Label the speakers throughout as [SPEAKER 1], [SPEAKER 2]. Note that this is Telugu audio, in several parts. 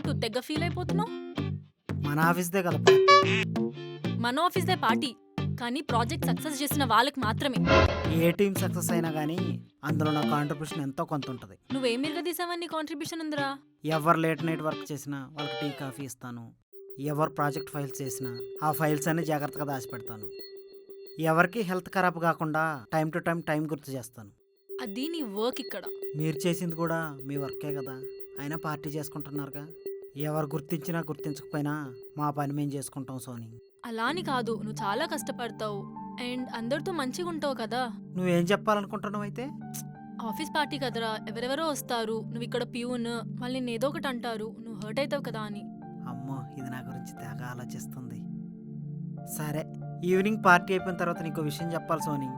[SPEAKER 1] చేసినట్టు తెగ ఫీల్ అయిపోతున్నావు.
[SPEAKER 2] మన ఆఫీస్దే కదా పార్టీ.
[SPEAKER 1] మన ఆఫీస్దే పార్టీ, కానీ ప్రాజెక్ట్ సక్సెస్ చేసిన వాళ్ళకి మాత్రమే.
[SPEAKER 2] ఏ టీం సక్సెస్ అయినా కానీ అందులో నా కాంట్రిబ్యూషన్ ఎంతో కొంత ఉంటుంది.
[SPEAKER 1] నువ్వేం తీసావని కాంట్రిబ్యూషన్ ఉందిరా?
[SPEAKER 2] ఎవరు లేట్ నైట్ వర్క్ చేసినా వాళ్ళకి టీ కాఫీ ఇస్తాను. ఎవరు ప్రాజెక్ట్ ఫైల్స్ చేసినా ఆ ఫైల్స్ అన్ని జాగ్రత్తగా దాచిపెడతాను. ఎవరికి హెల్త్ ఖరాబ్ కాకుండా టైం టు టైం గుర్తు చేస్తాను.
[SPEAKER 1] అది నీ వర్క్. ఇక్కడ
[SPEAKER 2] మీరు చేసింది కూడా మీ వర్కే కదా, అయినా పార్టీ చేసుకుంటున్నారుగా. ఎవరు గుర్తించినా గుర్తించకపోయినా మా పని మేము చేసుకుంటాం సోనీ.
[SPEAKER 1] అలా అని కాదు, నువ్వు చాలా కష్టపడతావు అండ్ అందరితో మంచిగా ఉంటావు కదా.
[SPEAKER 2] నువ్వేం చెప్పాలనుకుంటున్నావు అయితే?
[SPEAKER 1] ఆఫీస్ పార్టీ కదరా, ఎవరెవరో వస్తారు, నువ్వు ఇక్కడ ప్యూన్, మళ్ళీ నేను ఏదో ఒకటి అంటారు, నువ్వు హర్ట్ అవుతావు కదా అని.
[SPEAKER 2] అమ్మో, ఇది నా గురించి తెగ ఆలోచిస్తుంది. సరే, ఈవినింగ్ పార్టీ అయిపోయిన తర్వాత నీకు విషయం చెప్పాలి సోనీ.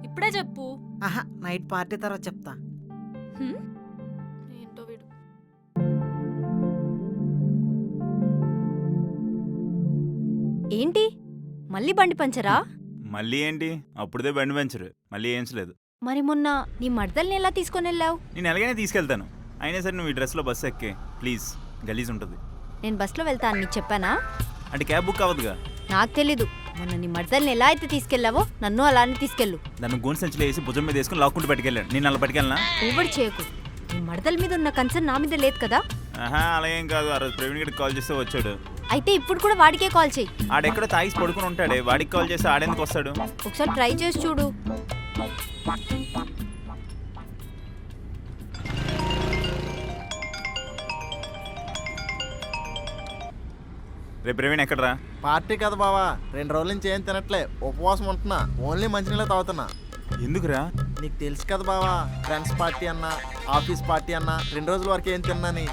[SPEAKER 1] ఇప్పుడే చెప్పు.
[SPEAKER 2] ఆహా, నైట్ పార్టీ తర్వాత చెప్తా.
[SPEAKER 1] ఏంటో వీడు.
[SPEAKER 3] ఏంటి మళ్ళీ బండి పంచరా?
[SPEAKER 4] మళ్ళీ ఏంటి, అప్పుడుదే బండి పంచరు, మళ్ళీ ఏంచలేదు.
[SPEAKER 3] మరి మొన్న నీ మడతల్ని ఎలా తీసుకొని వెళ్ళావు?
[SPEAKER 4] నేను ఎలాగైనా తీసుకెళ్తాను, అయినా సరే నువ్వు ఈ డ్రెస్లో బస్సు ఎక్కే ప్లీజ్, గలీజ్ ఉంటుంది.
[SPEAKER 3] నేను బస్సులో వెళ్తాను నీకు చెప్పానా?
[SPEAKER 4] అంటే క్యాబ్ బుక్ అవ్వదుగా.
[SPEAKER 3] నాకు తెలీదు. మొన్న నీ మడతల్ని ఎలా అయితే తీసుకెళ్ళావో నన్ను అలానే తీసుకెళ్ళు.
[SPEAKER 4] నన్ను గోన్ సంచిలో వేసి భుజం మీద వేసుకుని లాక్కుంటూ పట్టుకెళ్ళాను, నేను అలా పట్టుకెళ్ళనా?
[SPEAKER 3] ఓవర్ చేయకు. నీ మడతల మీద ఉన్న కన్సర్న్ నా మీద లేదు కదా.
[SPEAKER 4] ఆహా, అలా ఏం కాదు. ఆ రోజు ప్రవీణ్ గడికి కాల్ చేస్తే వచ్చాడు.
[SPEAKER 3] అయితే ఇప్పుడు కూడా వాడికే కాల్ చేయి.
[SPEAKER 4] ఆడెక్కడో తాగిసి పడుకుని ఉంటాడే, వాడికి కాల్ చేస్తే ఆడెందుకు వస్తాడు?
[SPEAKER 3] ఒకసారి ట్రై చేసి చూడు.
[SPEAKER 4] రేపు ప్రవీణ్ ఎక్కడరా?
[SPEAKER 5] పార్టీ కదా బావా, 2 రోజుల నుంచి ఏం తినట్లే, ఉపవాసం ఉంటున్నా, ఓన్లీ మంచినీళ్ళే తాగుతున్నా.
[SPEAKER 4] ఎందుకురా?
[SPEAKER 5] నీకు తెలుసు కదా బావా, ఫ్రెండ్స్ పార్టీ అన్నా ఆఫీస్ పార్టీ అన్నా 2 రోజుల వరకు ఏం తిన్నాని.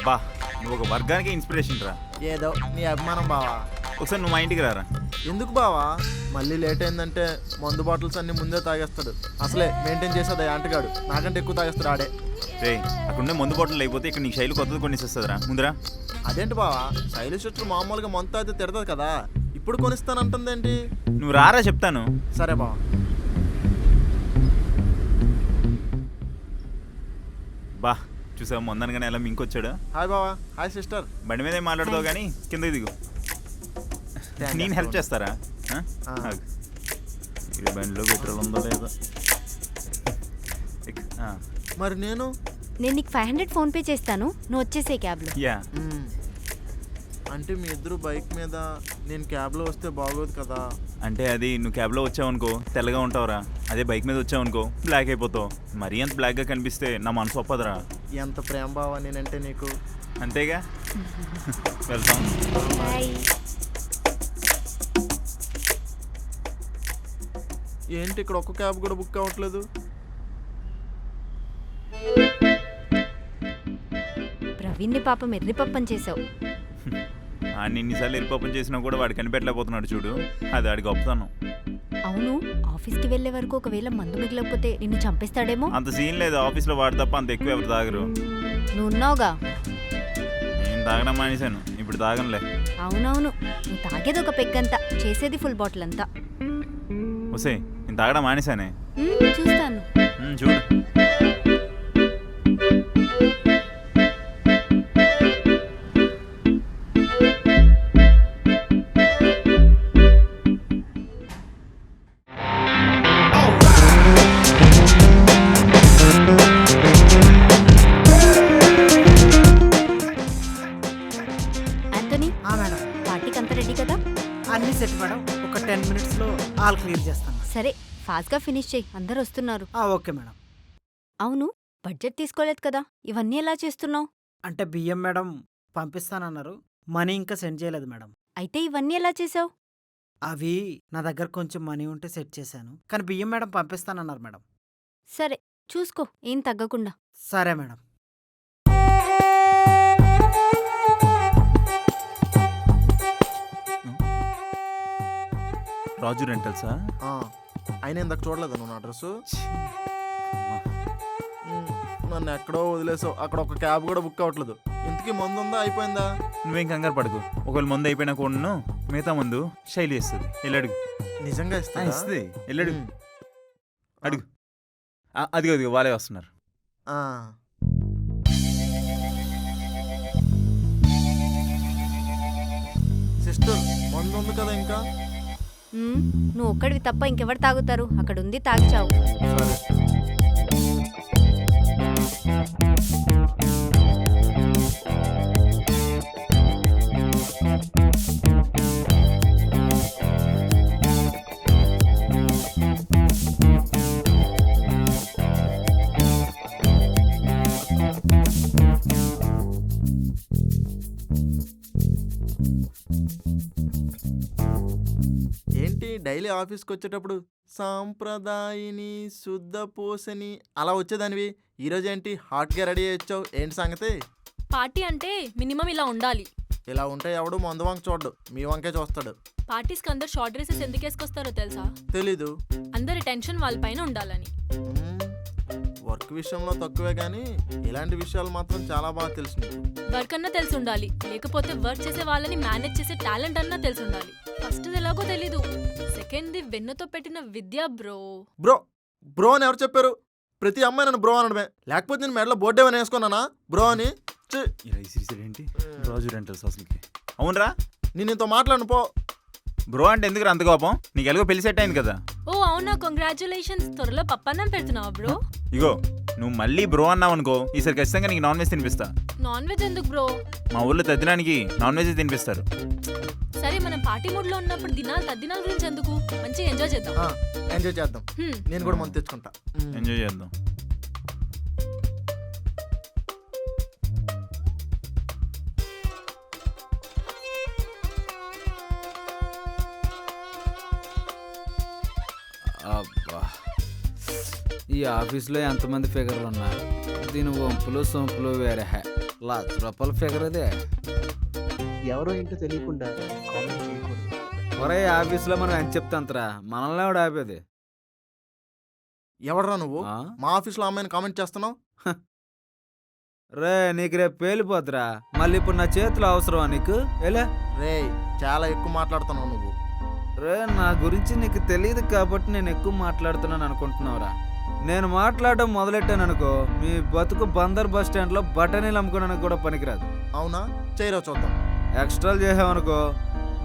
[SPEAKER 4] బా, నువ్వు ఒక వర్గానికి ఇన్స్పిరేషన్ రా.
[SPEAKER 5] ఏదో నీ అభిమానం బావా.
[SPEAKER 4] ఒకసారి నువ్వు మా ఇంటికి రారా.
[SPEAKER 5] ఎందుకు బావా? మళ్ళీ లేట్ అయిందంటే మందు బాటిల్స్ అన్ని ముందే తాగేస్తాడు. అసలే మెయింటైన్ చేసేది ఆంటగాడు, నాకంటే ఎక్కువ తాగేస్తాడు ఆడే.
[SPEAKER 4] రే, అక్కడుండే మందు బాటిల్ అయిపోతే ఇక్కడ నీకు శైలి కొత్తది కొనిస్తుందిరా, ముందురా.
[SPEAKER 5] అదేంటి బావా, శైలి సిస్టర్ మామూలుగా మందు తాగితే తిడతాది కదా, ఇప్పుడు కొనిస్తానంటుందేంటి?
[SPEAKER 4] నువ్వు రారా చెప్తాను.
[SPEAKER 5] సరే బావా.
[SPEAKER 4] బా, చూసావు మొందనగానే ఎలా మింకొచ్చాడు.
[SPEAKER 5] హాయ్ బావా. Hi sister.
[SPEAKER 4] బండి మీద మాట్లాడతావు కానీ కిందకి దిగు. నేను హెల్ప్ చేస్తారా? ఇది బండిలో పెట్రోల్ ఉందో లేదో.
[SPEAKER 5] మరి నేను
[SPEAKER 3] నీకు 500 ఫోన్ పే చేస్తాను, నువ్వు వచ్చేసే క్యాబ్లో.
[SPEAKER 4] యా,
[SPEAKER 5] అంటే మీ ఇద్దరు బైక్ మీద, నేను క్యాబ్లో వస్తే బాగోదు కదా.
[SPEAKER 4] అంటే అది నువ్వు క్యాబ్లో వచ్చావు అనుకో తెల్లగా ఉంటావురా, అదే బైక్ మీద వచ్చావు అనుకో బ్లాక్ అయిపోతావు. మరీ అంత బ్లాక్గా కనిపిస్తే నా మనసు ఒప్పదురా.
[SPEAKER 5] ఎంత ప్రేమ బావా నేనంటే నీకు.
[SPEAKER 4] అంతేగా. వెళ్తాం.
[SPEAKER 3] బాయ్.
[SPEAKER 5] ఏంటి ఇక్కడ ఒక్క క్యాబ్ కూడా బుక్ అవ్వట్లేదు?
[SPEAKER 3] ప్రవీణ్ని పాపం ఎర్రిపప్పని చేసావు.
[SPEAKER 4] ఆడిని ఎన్నిసార్లు ఎరిపాపం చేసినా కూడా వాడు కనిపెట్టలేకపోతున్నాడు చూడు, అది వాడి గొప్పతనం.
[SPEAKER 3] అవును, ఆఫీస్కి వెళ్ళే వరకు ఒకవేళ మందు మిగిలకపోతే నిన్ను చంపేస్తాడేమో.
[SPEAKER 4] అంత సీన్ లేదు, ఆఫీస్లో వాడు తప్ప అంత ఎక్కువ ఎవరు తాగరు.
[SPEAKER 3] నువ్వు ఉన్నావుగా.
[SPEAKER 4] నేను తాగడం మానేశాను, ఇప్పుడు తాగనులే.
[SPEAKER 3] అవునవును, నువ్వు తాగేది ఒక పెగ్గంతా, చేసేది ఫుల్ బాటిల్ అంతా.
[SPEAKER 4] వస్తే నేను తాగడం మానేశానే.
[SPEAKER 3] చూస్తాను.
[SPEAKER 4] చూడు.
[SPEAKER 3] యాంటనీ,
[SPEAKER 2] ఆ మేడం,
[SPEAKER 3] పార్టీకి అంతా రెడీ కదా?
[SPEAKER 2] అన్నీ సెట్ మేడం. ఒక 10 మినిట్స్లో ఆల్ క్లియర్ చేస్తాను.
[SPEAKER 3] సరే, ఫాస్ట్గా ఫినిష్ చేయి, అందరు వస్తున్నారు.
[SPEAKER 2] Okay madam.
[SPEAKER 3] అవును, బడ్జెట్ తీసుకోలేదు కదా, ఇవన్నీ ఎలా చేస్తున్నావు?
[SPEAKER 2] అంటే బియ్యం మేడం పంపిస్తానన్నారు, మనీ ఇంకా సెండ్ చేయలేదు మేడం.
[SPEAKER 3] అయితే ఇవన్నీ ఎలా చేసావు?
[SPEAKER 2] అవి నా దగ్గర కొంచెం మనీ ఉంటే సెట్ చేశాను, కానీ బియ్యం మేడం పంపిస్తానన్నారు మేడం.
[SPEAKER 3] సరే, చూసుకో, ఏం తగ్గకుండా.
[SPEAKER 2] సరే మేడం.
[SPEAKER 4] రాజు రెంటల్సా?
[SPEAKER 5] అయినా ఇందాక చూడలేదు నువ్వు నా డ్రెస్సు. నన్ను ఎక్కడో వదిలేసావు, అక్కడ ఒక క్యాబ్ కూడా బుక్ అవ్వట్లేదు. ఇంతకీ మందు ఉందా, అయిపోయిందా?
[SPEAKER 4] నువ్వేం కంగారు పడకు, ఒకవేళ ముందు అయిపోయినా కూడా మిగతా ముందు శైలి ఇస్తుంది, వెళ్ళడుగు.
[SPEAKER 5] నిజంగా ఇస్తా?
[SPEAKER 4] ఇస్తుంది, వెళ్ళడు. అడుగు. అదిగో అదిగో వాళ్ళే వస్తున్నారు.
[SPEAKER 5] సిస్టర్ మందు ఉంది కదా ఇంకా.
[SPEAKER 3] నువ్వు ఒక్కడివి తప్ప ఇంకెవరు తాగుతారు? అక్కడ ఉంది, తాగిచావు.
[SPEAKER 5] సరే. ఏంటి డైలీ ఆఫీస్కి వచ్చేటప్పుడు సాంప్రదాయిని శుద్ధ పూసని అలా వచ్చేదానివి, ఈరోజు ఏంటి హాట్గా రెడీ అయ్యొచ్చావు? ఏంటి సంగతి?
[SPEAKER 1] పార్టీ అంటే మినిమం ఇలా ఉండాలి.
[SPEAKER 5] ఇలా ఉంటే ఎవడు మందు వంక చూడ్డు, మీ వంకే చూస్తాడు.
[SPEAKER 1] పార్టీస్కి అందరు షార్ట్ డ్రెస్సెస్ ఎందుకు వేసుకొస్తారో తెలుసా?
[SPEAKER 5] తెలీదు.
[SPEAKER 1] అందరి టెన్షన్ వాళ్ళ పైన ఉండాలని.
[SPEAKER 5] వర్క్ విషయంలో తక్కువే కానీ ఇలాంటి విషయాలు మాత్రం చాలా బాగా తెలుసు నీకు.
[SPEAKER 1] వర్క్ అన్నా తెలిసి ఉండాలి, లేకపోతే వర్క్ చేసే వాళ్ళని మేనేజ్ చేసే టాలెంట్ అన్నా తెలిసి ఉండాలి. ఫస్ట్ ఎలాగో తెలీదు, సెకండ్ వెన్నతో పెట్టిన విద్య బ్రో.
[SPEAKER 5] బ్రో బ్రో అని ఎవరు చెప్పారు? ప్రతి అమ్మాయి నన్ను బ్రో అనడమే, లేకపోతే నేను మెడలో బోర్డు ఏమైనా వేసుకున్నానా బ్రో అని? ఛీ!
[SPEAKER 4] ఏంటి రాజు రెంటల్స్ అసలుకి? అవునరా,
[SPEAKER 5] నేను ఇంతో మాట్లాడను పో.
[SPEAKER 4] బ్రో అంటే ఎందుకు అంత కోపం? నీకు ఎలాగో పెళ్లి సెట్ అయింది కదా.
[SPEAKER 1] ఓ అవునా, కంగ్రాచులేషన్స్. త్వరలో పప్పన్నం పెడుతున్నావా బ్రో?
[SPEAKER 4] ఇగో నువ్వు మళ్ళీ బ్రో అన్నావు అనుకో, ఈసారి ఖచ్చితంగా నీకు నాన్ వెజ్ తినిపిస్తా.
[SPEAKER 1] నాన్ వెజ్ ఎందుకు బ్రో?
[SPEAKER 4] మా ఊళ్ళో తద్దినానికి నాన్ వెజ్ తినిపిస్తారు.
[SPEAKER 1] సరే, మనం పార్టీ మూడ్ లో ఉన్నప్పుడు తద్దినాల గురించి ఎందుకు? మంచిగా ఎంజాయ్ చేద్దాం.
[SPEAKER 5] ఎంజాయ్ చేద్దాం. నేను కూడా మందు తెచ్చుకుంటా.
[SPEAKER 4] ఎంజాయ్ చేద్దాం.
[SPEAKER 6] అబ్బా, ఈ ఆఫీస్లో ఎంతమంది ఫిగర్లు ఉన్నారు? దీని వంపులు సొంపులు వేరే. ₹1,00,000 ఫిగర్ అదే.
[SPEAKER 7] ఎవరో ఏంటో తెలియకుండా కామెంట్ చేయకూడదు.
[SPEAKER 6] ఒరే, ఆఫీస్లో మనం ఎంత చెప్తాంతరా, మనల్ని ఎవడు ఆపేది?
[SPEAKER 5] ఎవడరా నువ్వు
[SPEAKER 6] ఆ?
[SPEAKER 5] మా ఆఫీస్లో అమ్మాయిని కామెంట్ చేస్తున్నావు?
[SPEAKER 6] రే, నీకు రేపు పేలిపోతురా. మళ్ళీ ఇప్పుడు నా చేతిలో అవసరమా నీకు? ఎలా
[SPEAKER 5] రే చాలా ఎక్కువ మాట్లాడుతున్నావు నువ్వు.
[SPEAKER 6] రే, నా గురించి నీకు తెలియదు కాబట్టి నేను ఎక్కువ మాట్లాడుతున్నాను అనుకుంటున్నావురా. నేను మాట్లాడడం మొదలెట్టాను అనుకో, మీ బతుకు బందర్ బస్ స్టాండ్లో బఠానీలు అమ్ముకోవడానికి కూడా పనికిరాదు.
[SPEAKER 5] అవునా? చేయరా చూద్దాం.
[SPEAKER 6] ఎక్స్ట్రాలు చేసావనుకో,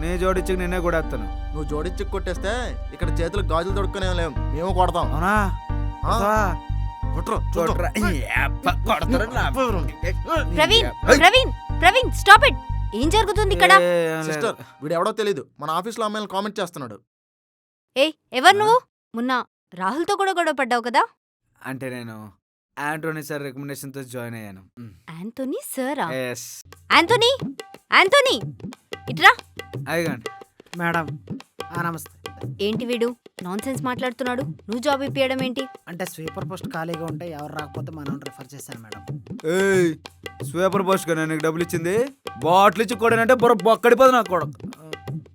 [SPEAKER 6] నీ జోడిచ్చి నిన్నే కూడా వేస్తాను.
[SPEAKER 5] నువ్వు జోడించి కొట్టేస్తే ఇక్కడ చేతులకు గాజులు తొడుక్కునే లేవు, మేము కొడతాం.
[SPEAKER 6] అవునా?
[SPEAKER 5] ఆ?
[SPEAKER 6] కొడతావా?
[SPEAKER 5] కొట్రా,
[SPEAKER 6] కొట్రా.
[SPEAKER 5] చూద్దాం.
[SPEAKER 6] ఏప్ప, కొడతారా నా?
[SPEAKER 3] Praveen, Praveen, Praveen, stop it. ఏం జరుగుతుంది ఇక్కడ?
[SPEAKER 6] ఏ, ఏం లేదు.
[SPEAKER 5] సిస్టర్, వీడు ఎవడో తెలీదు, మన ఆఫీస్లో అమ్మాయిని కామెంట్ చేస్తున్నాడు.
[SPEAKER 3] ఎవరు నువ్వు? మొన్న రాహుల్తో కూడా గొడవ పడ్డావు కదా?
[SPEAKER 6] అంటే నేను ఆంటోనీ సార్ రికమెండేషన్తో జాయిన్ అయ్యాను.
[SPEAKER 3] ఆంటోనీ సారా?
[SPEAKER 6] ఎస్.
[SPEAKER 3] ఆంటోనీ, ఆంటోనీ, ఇట్రా.
[SPEAKER 6] అయ్యండి
[SPEAKER 2] మేడం నమస్తే.
[SPEAKER 3] ఏంటి వీడు నాన్సెన్స్ మాట్లాడుతున్నాడు? నువ్వు జాబ్ ఇప్పియడం ఏంటి?
[SPEAKER 2] అంటే స్వీపర్ పోస్ట్ ఖాళీగా ఉంటే ఎవరు రాకపోతే మనం రిఫర్ చేశాను మేడం.
[SPEAKER 6] ఏయ్, స్వీపర్ పోస్ట్ గా నీకు డబ్బులు ఇచ్చింది? బాటిల్ ఇచ్చి కొడానంటే బొర బొక్కడిపోదు నాకు కూడా.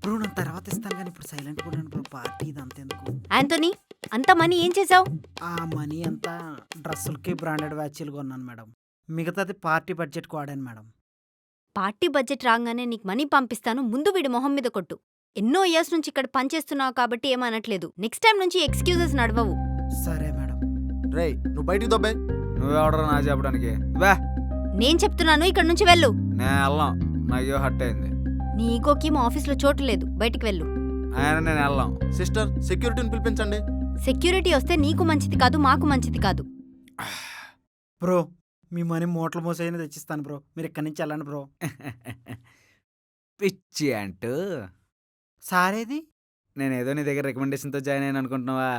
[SPEAKER 2] బ్రో నేను తర్వాత ఇస్తాను కానీ ఇప్పుడు సైలెంట్ కూడా బ్రో. పార్టీ ఇది అంతెందుకు.
[SPEAKER 3] ఆంటోనీ, అంత మనీ ఏం చేసావు?
[SPEAKER 2] ఆ మనీ అంతా డ్రెస్సులకి బ్రాండెడ్ వాచీలు కొన్నాను మేడం. మిగతాది పార్టీ బడ్జెట్కి వాడాను మేడం.
[SPEAKER 3] పార్టీ బడ్జెట్ రాగానే నీకు మనీ పంపిస్తాను, ముందు వీడి మొహం మీద కొట్టు. ఎన్నో ఇయర్స్ నుంచి ఇక్కడ పనిచేస్తున్నావు కాబట్టి ఏమనట్లేదు. నెక్స్ట్ టైం నుంచి ఎక్స్క్యూజెస్ నడవవు.
[SPEAKER 2] సరే మేడం.
[SPEAKER 5] రే నువ్వు బయటికి దొబ్బే.
[SPEAKER 6] నువ్వెవడరా నా చెప్పడానికి? బా,
[SPEAKER 3] నేను చెప్తున్నాను, ఇక్కడ నుంచి వెళ్ళు.
[SPEAKER 6] నేను వెళ్ళాం, నాకు హట్ అయింది.
[SPEAKER 3] నీ ఈగోకి మా ఆఫీస్లో చోటు లేదు, బయటికి వెళ్ళు.
[SPEAKER 6] ఆయన నేను వెళ్ళాం.
[SPEAKER 5] సిస్టర్, సెక్యూరిటీని పిలిపించండి.
[SPEAKER 3] సెక్యూరిటీ వస్తే నీకు మంచిది కాదు, మాకు మంచిది కాదు.
[SPEAKER 2] బ్రో మీ మనీ మూటలు మోసైనా తెచ్చిస్తాను బ్రో, మీరు ఇక్కడి నుంచి వెళ్ళండి బ్రో.
[SPEAKER 6] పిచ్చి అంటూ
[SPEAKER 2] సారేది
[SPEAKER 6] నేనేదో నీ దగ్గర రికమెండేషన్తో జాయిన్ అయ్యాను అనుకుంటున్నావా?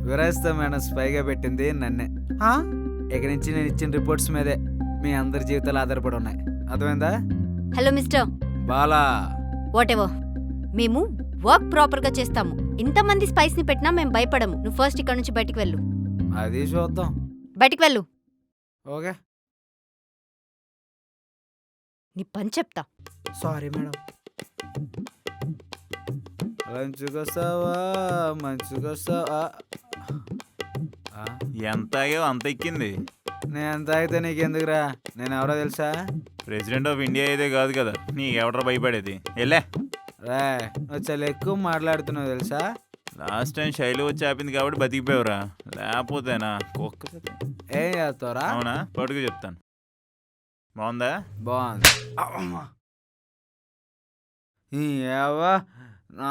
[SPEAKER 6] విరాజ్తో మేడం స్పైగా పెట్టింది నన్నే. ఇక నుంచి నేను ఇచ్చిన రిపోర్ట్స్ మీదే మీ అందరి జీవితాలు ఆధారపడి ఉన్నాయి. అర్థమైందా?
[SPEAKER 3] Hello mister
[SPEAKER 6] Bala,
[SPEAKER 3] what ever, మేము వర్క్ ప్రాపర్ గా చేస్తాము. ఇంతమంది స్పైస్ ని పెట్టినా మేము భయపడము. నువ్వు ఫస్ట్ ఇక్కడ నుంచి బయటికి వెళ్ళు.
[SPEAKER 6] అది చూద్దాం.
[SPEAKER 3] బయటికి వెళ్ళు.
[SPEAKER 6] ఓకే,
[SPEAKER 3] నీ పని చెప్తా.
[SPEAKER 2] Sorry madam.
[SPEAKER 6] లంచుకొస్తావా మంచుకొస్తావా?
[SPEAKER 4] ఎంత అయ్యో అంత ఎక్కింది.
[SPEAKER 6] నేను ఎంత అయితే నీకెందుకురా? నేను ఎవరో తెలుసా?
[SPEAKER 4] ప్రెసిడెంట్ ఆఫ్ ఇండియా అయితే కాదు కదా, నీ ఎవడరా భయపడేది? వెళ్ళే.
[SPEAKER 6] రే, నువ్వు చాలా ఎక్కువ మాట్లాడుతున్నావు తెలుసా?
[SPEAKER 4] లాస్ట్ టైం శైలి వచ్చి ఆపింది కాబట్టి బతికిపోయావురా, లేకపోతేనా కుక్క.
[SPEAKER 6] ఏం చేస్తావురా?
[SPEAKER 4] అవునా, పడుకు చెప్తాను. బాగుందా?
[SPEAKER 6] బాగుంది. ఈ ఏవ్వా, నా,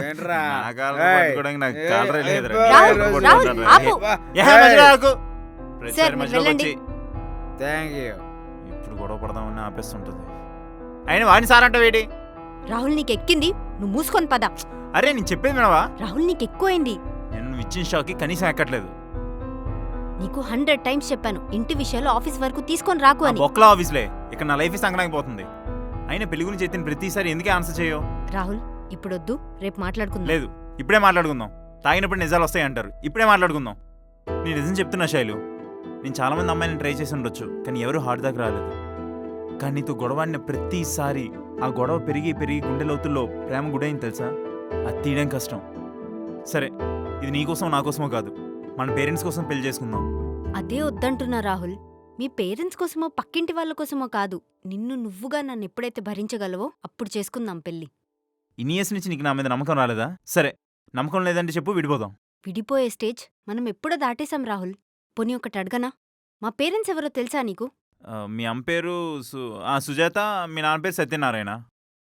[SPEAKER 6] ఏంట్రా
[SPEAKER 4] నా కాళ్ళతో
[SPEAKER 6] ఏయ్,
[SPEAKER 4] పట్టుకోవడానికి నాకు
[SPEAKER 6] ఏయ్,
[SPEAKER 4] కాలరే లేదురా.
[SPEAKER 6] ఏయ్,
[SPEAKER 3] రాహుల్,
[SPEAKER 6] రోజు
[SPEAKER 3] రాహుల్,
[SPEAKER 6] ఉంటాను.
[SPEAKER 3] ఆపు.
[SPEAKER 6] ఏవ్వా,
[SPEAKER 4] ఏ, మధ్యలో ఆగు. ప్రతిసారి
[SPEAKER 3] సార్, మీరు
[SPEAKER 4] మధ్యలోకి
[SPEAKER 3] వెళ్ళండి.
[SPEAKER 4] వచ్చి
[SPEAKER 6] థ్యాంక్ యూ.
[SPEAKER 4] ఇప్పుడు గొడవ పడదామని ఆపేస్తుంటుంది. అయినా వాడిని సార్ అంటావు ఏంటి?
[SPEAKER 3] రాహుల్ నీకు ఎక్కింది, నువ్వు మూసుకొని పద.
[SPEAKER 4] అరే నేను చెప్పేది వినవా?
[SPEAKER 3] రాహుల్ నీకు ఎక్కువైంది.
[SPEAKER 4] నేను నువ్వు ఇచ్చిన షాక్కి కనీసం ఎక్కట్లేదు.
[SPEAKER 3] నీకు 100 టైమ్స్ చెప్పాను ఇంటి విషయాలు ఆఫీస్ వరకు తీసుకొని రాకు అని.
[SPEAKER 4] బొక్కల ఆఫీస్లే ఇక్కడ నా లైఫ్ సంగడానికి పోతుంది. అయినా పెళ్లి గురించి ఎత్తిన ప్రతిసారి ఎందుకే ఆన్సర్ చేయవు?
[SPEAKER 3] రాహుల్ ఇప్పుడొద్దు, రేపు మాట్లాడుకుందాం.
[SPEAKER 4] లేదు, ఇప్పుడే మాట్లాడుకుందాం. తాగినప్పుడు నిజాలు వస్తాయి అంటారు, ఇప్పుడే మాట్లాడుకుందాం. నేను నిజం చెప్తున్నా శైలు, నేను చాలామంది అమ్మాయిని ట్రై చేసి ఉండొచ్చు, కానీ ఎవరు హార్ట్ దాకా రాలేదు. కానీ నీతో గొడవాడిన ప్రతిసారి ఆ గొడవ పెరిగి పెరిగి గుండె లోతుల్లో ప్రేమ గుడైంది తెలుసా? అది తీయడం కష్టం. సరే, ఇది నీకోసం నాకోసమో కాదు, మన పేరెంట్స్ కోసం పెళ్లి చేసుకుందాం.
[SPEAKER 3] అదే వద్దంటున్నా రాహుల్. మీ పేరెంట్స్ కోసమో పక్కింటి వాళ్ళ కోసమో కాదు, నిన్ను నువ్వుగా నన్ను ఎప్పుడైతే భరించగలవో అప్పుడు చేసుకుందాం పెళ్లి.
[SPEAKER 4] ఇన్ని ఇయర్స్ నుంచి నీకు నా మీద నమ్మకం రాలేదా? సరే, నమ్మకం లేదంటే చెప్పు, విడిపోదాం.
[SPEAKER 3] విడిపోయే స్టేజ్ మనం ఎప్పుడో దాటేశాం రాహుల్. పోనీ ఒకటి అడగనా, మా పేరెంట్స్ ఎవరో తెలుసా నీకు?
[SPEAKER 4] మీ అమ్మ పేరు సుజాత, మీ నాన్న పేరు సత్యనారాయణ.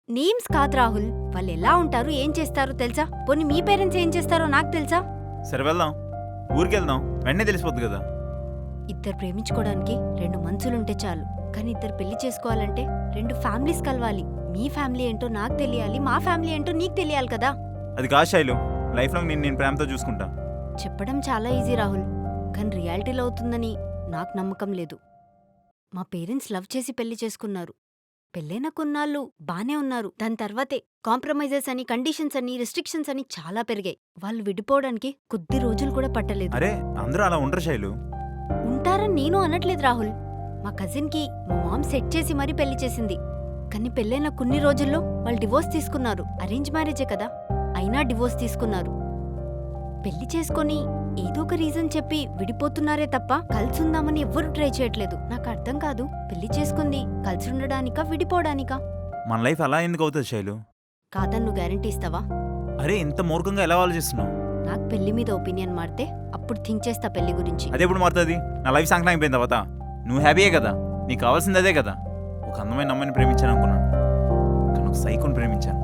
[SPEAKER 3] నేమ్స్ కాదు రాహుల్, వాళ్ళు ఎలా ఉంటారు ఏం చేస్తారో తెలుసా? పోనీ మీ పేరెంట్స్ ఏం చేస్తారో నాకు తెలుసా?
[SPEAKER 4] సరే వెళ్దాం, ఊరికి వెళ్దాం, వెంటనే తెలిసిపోద్ది కదా.
[SPEAKER 3] ఇద్దరు ప్రేమించుకోవడానికి 2 మనసులుంటే చాలు, కానీ ఇద్దరు పెళ్లి చేసుకోవాలంటే 2 ఫ్యామిలీస్ కలవాలి. మీ ఫ్యామిలీ ఏంటో నాకు తెలియాలి, మా ఫ్యామిలీ ఏంటో నీకు తెలియాలి కదా.
[SPEAKER 4] అది కాదు శైలు, లైఫ్ లాంగ్ నేను ప్రేమతో చూసుకుంటా.
[SPEAKER 3] చెప్పడం చాలా ఈజీ రాహుల్, కానీ రియాలిటీలో అవుతుందని నాకు నమ్మకం లేదు. మా పేరెంట్స్ లవ్ చేసి పెళ్లి చేసుకున్నారు. పెళ్ళైన కొన్నాళ్ళు బానే ఉన్నారు, దాని తర్వాతే కాంప్రమైజెస్ అని, కండిషన్స్ అని, రిస్ట్రిక్షన్స్ అని చాలా పెరిగాయి. వాళ్ళు విడిపోవడానికి కొద్ది రోజులు కూడా పట్టలేదు.
[SPEAKER 4] అరే అందరూ అలా ఉండరు శైలు.
[SPEAKER 3] ఉంటారని నేను అనట్లేదు రాహుల్. మా కజిన్కి మా మామ్ సెట్ చేసి మరీ పెళ్లి చేసింది. కానీ పెళ్ళైన కొన్ని రోజుల్లో వాళ్ళు డివోర్స్ తీసుకున్నారు. అరేంజ్ మ్యారేజే కదా, అయినా డివోర్స్ తీసుకున్నారు. పెళ్లి చేసుకొని ఏదో ఒక రీజన్ చెప్పి విడిపోతున్నారే తప్ప కలిసుందామని ఎవ్వరూ ట్రై చేయట్లేదు. నాకు అర్థం కాదు, పెళ్లి చేసుకుంది కలిసి ఉండడానికా విడిపోవడానికా?
[SPEAKER 4] మన లైఫ్ అలా ఎందుకు అవుతుంది శైలు?
[SPEAKER 3] కాదని నువ్వు గ్యారంటీ ఇస్తావా?
[SPEAKER 4] అరే ఇంత మూర్ఖంగా ఎలా ఆలోచిస్తున్నావు?
[SPEAKER 3] నాకు పెళ్లి మీద ఒపీనియన్ మారితే అప్పుడు థింక్ చేస్తా పెళ్లి గురించి.
[SPEAKER 4] అదే ఎప్పుడు మారుతుంది? నా లైఫ్ సంకటం అయిపోయిన తర్వాత నువ్వు హ్యాపీయే కదా, నీకు కావాల్సింది అదే కదా. ఒక అందమైన అమ్మాయిని ప్రేమించాను అనుకున్నాను, కానీ ఒక సైకోని ప్రేమించాను.